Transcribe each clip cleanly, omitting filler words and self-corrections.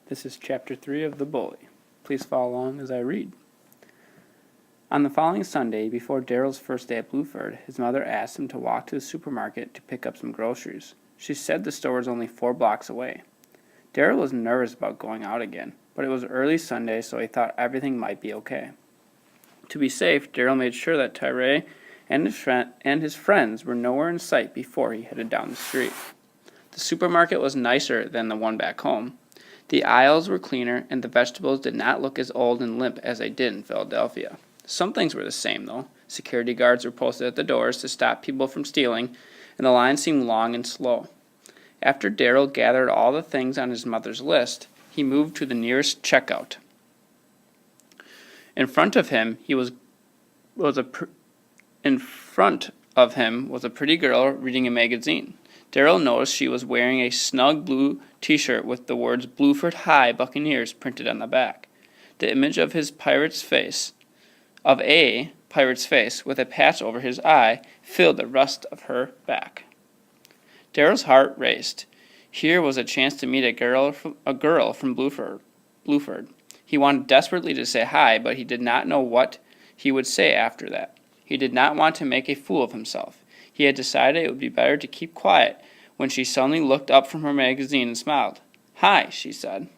This is Chapter 3 of The Bully. Please follow along as I read. On the following Sunday, before Daryl's first day at Blueford, his mother asked him to walk to the supermarket to pick up some groceries. She said the store was only 4 blocks away. Daryl was nervous about going out again, but it was early Sunday, so he thought everything might be okay. To be safe, Daryl made sure that Tyree and his friends were nowhere in sight before he headed down the street. The supermarket was nicer than the one back home. The aisles were cleaner, and the vegetables did not look as old and limp as they did in Philadelphia. Some things were the same, though. Security guards were posted at the doors to stop people from stealing, and the line seemed long and slow. After Daryl gathered all the things on his mother's list, he moved to the nearest checkout. In front of him was a pretty girl reading a magazine. Daryl noticed she was wearing a snug blue t-shirt with the words Blueford High Buccaneers printed on the back. The image of a pirate's face with a patch over his eye filled the rest of her back. Daryl's heart raced. Here was a chance to meet a girl from Blueford. He wanted desperately to say hi, but he did not know what he would say after that. He did not want to make a fool of himself. He had decided it would be better to keep quiet when she suddenly looked up from her magazine and smiled. "Hi," she said.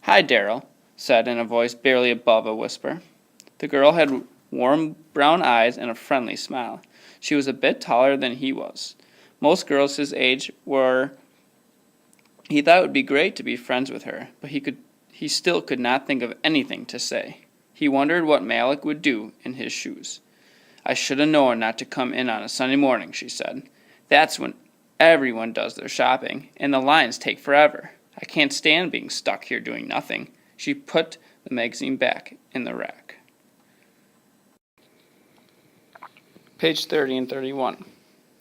"Hi," Daryl said in a voice barely above a whisper. The girl had warm brown eyes and a friendly smile. She was a bit taller than he was. Most girls his age were. He thought it would be great to be friends with her, but he still could not think of anything to say. He wondered what Malik would do in his shoes. "I should have known not to come in on a Sunday morning," she said. "That's when everyone does their shopping, and the lines take forever. I can't stand being stuck here doing nothing." She put the magazine back in the rack. Page 30 and 31.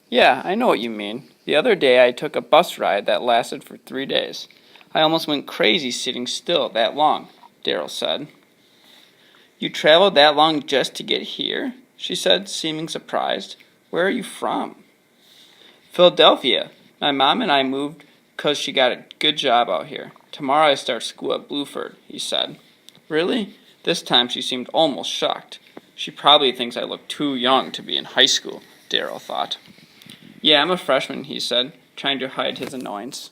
"Yeah, I know what you mean. The other day I took a bus ride that lasted for 3 days. I almost went crazy sitting still that long," Daryl said. "You traveled that long just to get here?" she said, seeming surprised. "Where are you from?" "Philadelphia. My mom and I moved 'cause she got a good job out here. Tomorrow I start school at Blueford," he said. "Really?" This time she seemed almost shocked. She probably thinks I look too young to be in high school, Daryl thought. "Yeah, I'm a freshman," he said, trying to hide his annoyance.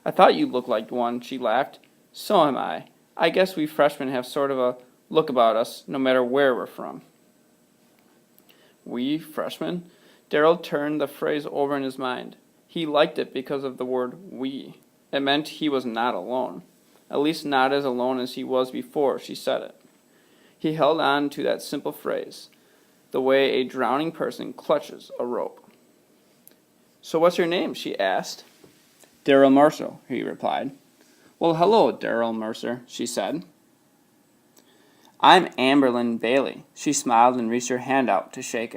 "I thought you looked like one," she laughed. "So am I. I guess we freshmen have sort of a look about us, no matter where we're from." "We freshmen?" Daryl turned the phrase over in his mind. He liked it because of the word we. It meant he was not alone. At least not as alone as he was before she said it. He held on to that simple phrase, the way a drowning person clutches a rope. "So what's your name?" she asked. "Daryl Mercer," he replied. "Well, hello, Daryl Mercer," she said. "I'm Amberlyn Bailey." She smiled and reached her hand out to shake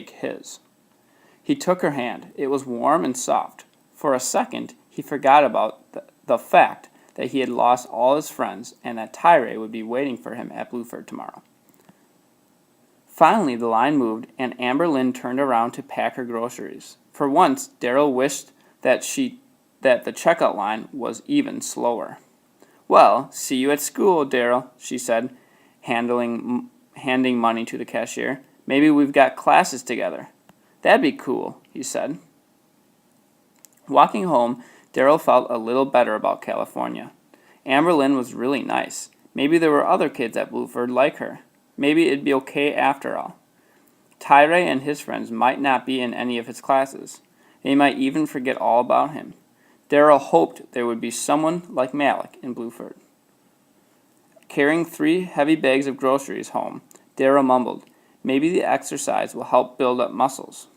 his. He took her hand. It was warm and soft. For a second, he forgot about the fact that he had lost all his friends and that Tyree would be waiting for him at Blueford tomorrow. Finally, the line moved, and Amberlyn turned around to pack her groceries. For once, Daryl wished that the checkout line was even slower. "Well, see you at school, Daryl," she said, handing money to the cashier. "Maybe we've got classes together." "That'd be cool," he said. Walking home, Daryl felt a little better about California. Amberlyn was really nice. Maybe there were other kids at Blueford like her. Maybe it'd be okay after all. Tyree and his friends might not be in any of his classes. They might even forget all about him. Daryl hoped there would be someone like Malik in Blueford. Carrying 3 heavy bags of groceries home, Daryl mumbled, "Maybe the exercise will help build up muscles."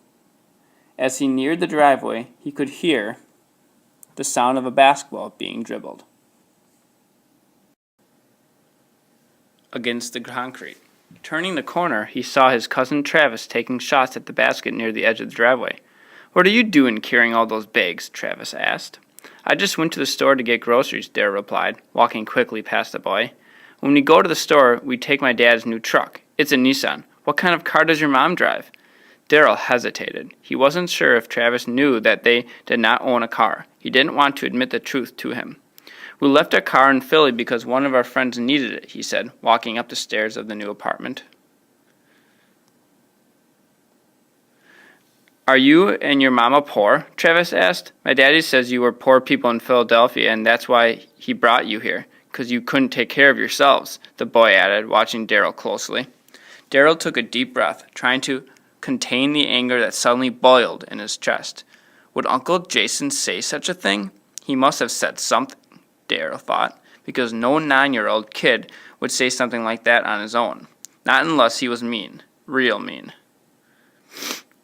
As he neared the driveway, he could hear the sound of a basketball being dribbled against the concrete. Turning the corner, he saw his cousin Travis taking shots at the basket near the edge of the driveway. "What are you doing carrying all those bags?" Travis asked. "I just went to the store to get groceries," Daryl replied, walking quickly past the boy. "When we go to the store, we take my dad's new truck. It's a Nissan. What kind of car does your mom drive?" Darrell hesitated. He wasn't sure if Travis knew that they did not own a car. He didn't want to admit the truth to him. We left our car in Philly because one of our friends needed it, he said, walking up the stairs of the new apartment. Are you and your mama poor? Travis asked. My daddy says you were poor people in Philadelphia, and that's why he brought you here, 'cause you couldn't take care of yourselves, the boy added, watching Darrell closely. Darrell took a deep breath, trying to contain the anger that suddenly boiled in his chest. Would Uncle Jason say such a thing? He must have said something, Darrell thought, because no 9-year-old kid would say something like that on his own. Not unless he was mean, real mean.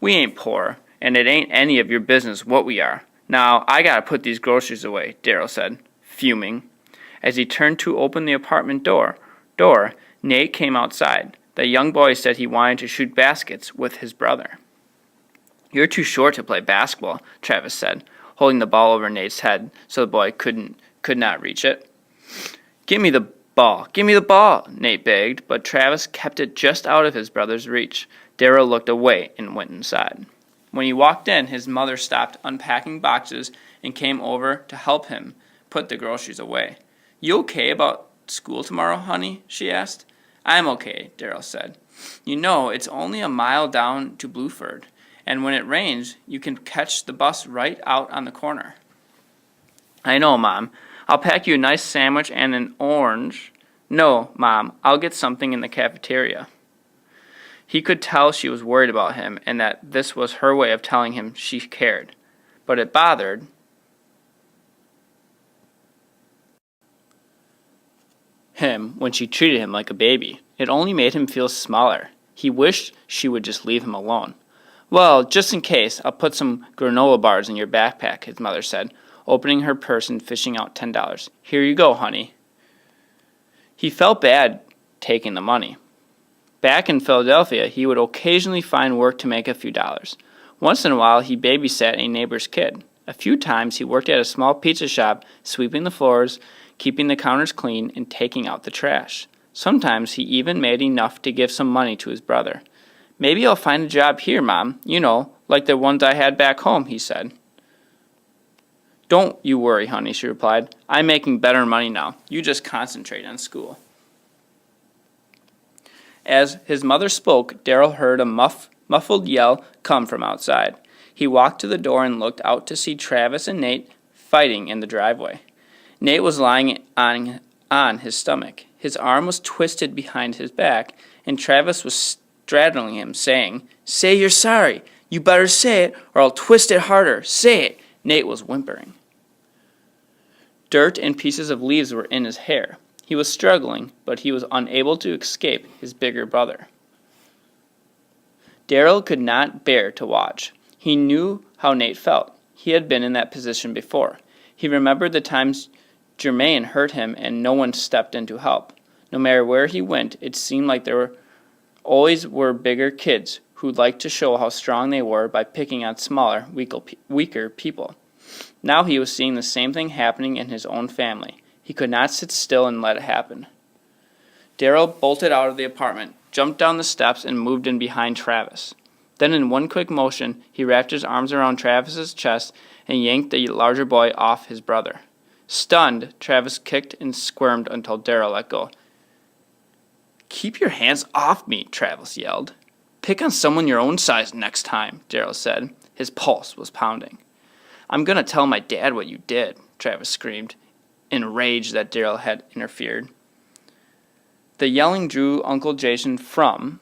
We ain't poor, and it ain't any of your business what we are. Now, I gotta put these groceries away, Darrell said, fuming. As he turned to open the apartment door, Nate came outside. The young boy said he wanted to shoot baskets with his brother. You're too short to play basketball, Travis said, holding the ball over Nate's head so the boy could not reach it. Give me the ball, Nate begged, but Travis kept it just out of his brother's reach. Darrell looked away and went inside. When he walked in, his mother stopped unpacking boxes and came over to help him put the groceries away. You okay about school tomorrow, honey? She asked. I'm okay, Darrell said. You know, it's only a mile down to Blueford, and when it rains, you can catch the bus right out on the corner. I know, Mom. I'll pack you a nice sandwich and an orange. No, Mom, I'll get something in the cafeteria. He could tell she was worried about him and that this was her way of telling him she cared. But it bothered him when she treated him like a baby. It only made him feel smaller. He wished she would just leave him alone. Well, just in case, I'll put some granola bars in your backpack, his mother said, opening her purse and fishing out $10. Here you go, honey. He felt bad taking the money. Back in Philadelphia, he would occasionally find work to make a few dollars. Once in a while, he babysat a neighbor's kid. A few times, he worked at a small pizza shop, sweeping the floors, keeping the counters clean, and taking out the trash. Sometimes he even made enough to give some money to his brother. Maybe I'll find a job here, Mom. You know, like the ones I had back home, he said. Don't you worry, honey, she replied. I'm making better money now. You just concentrate on school. As his mother spoke, Darrell heard a muffled yell come from outside. He walked to the door and looked out to see Travis and Nate fighting in the driveway. Nate was lying on his stomach. His arm was twisted behind his back, and Travis was straddling him, saying, Say you're sorry. You better say it, or I'll twist it harder. Say it. Nate was whimpering. Dirt and pieces of leaves were in his hair. He was struggling, but he was unable to escape his bigger brother. Darrell could not bear to watch. He knew how Nate felt. He had been in that position before. He remembered the times Jermaine hurt him and no one stepped in to help. No matter where he went, it seemed like there always were bigger kids who liked to show how strong they were by picking on smaller, weaker people. Now he was seeing the same thing happening in his own family. He could not sit still and let it happen. Darrell bolted out of the apartment, jumped down the steps, and moved in behind Travis. Then in one quick motion, he wrapped his arms around Travis's chest and yanked the larger boy off his brother. Stunned, Travis kicked and squirmed until Darrell let go. Keep your hands off me, Travis yelled. Pick on someone your own size next time, Darrell said. His pulse was pounding. I'm going to tell my dad what you did, Travis screamed, enraged that Darrell had interfered. The yelling drew Uncle Jason from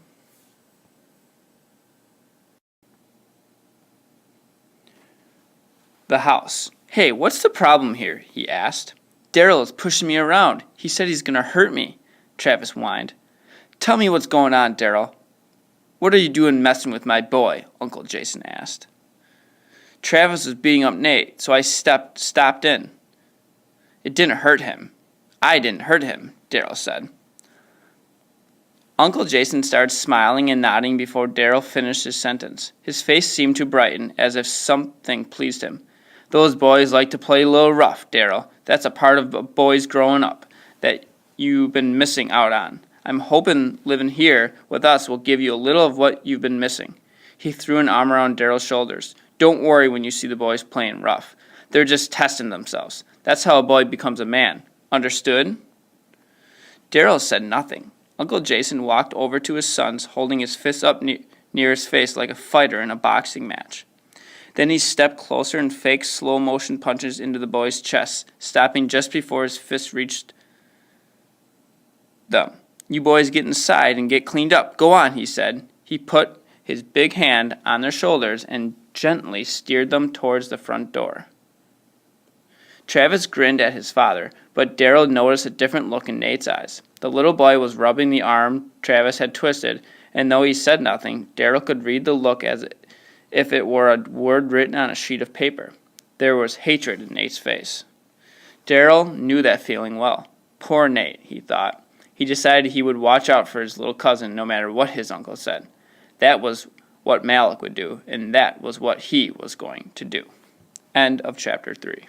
the house. Hey, what's the problem here? He asked. Darrell is pushing me around. He said he's going to hurt me, Travis whined. Tell me what's going on, Darrell. What are you doing messing with my boy? Uncle Jason asked. Travis was beating up Nate, so I stopped in. It didn't hurt him. I didn't hurt him, Darrell said. Uncle Jason started smiling and nodding before Darrell finished his sentence. His face seemed to brighten, as if something pleased him. Those boys like to play a little rough, Darrell. That's a part of boys growing up that you've been missing out on. I'm hoping living here with us will give you a little of what you've been missing. He threw an arm around Daryl's shoulders. Don't worry when you see the boys playing rough. They're just testing themselves. That's how a boy becomes a man. Understood? Daryl said nothing. Uncle Jason walked over to his sons, holding his fists up near his face like a fighter in a boxing match. Then he stepped closer and faked slow-motion punches into the boys' chests, stopping just before his fists reached them. You boys get inside and get cleaned up. Go on, he said. He put his big hand on their shoulders and gently steered them towards the front door. Travis grinned at his father, but Daryl noticed a different look in Nate's eyes. The little boy was rubbing the arm Travis had twisted, and though he said nothing, Daryl could read the look as if it were a word written on a sheet of paper. There was hatred in Nate's face. Daryl knew that feeling well. Poor Nate, he thought. He decided he would watch out for his little cousin no matter what his uncle said. That was what Malik would do, and that was what he was going to do. End of chapter 3.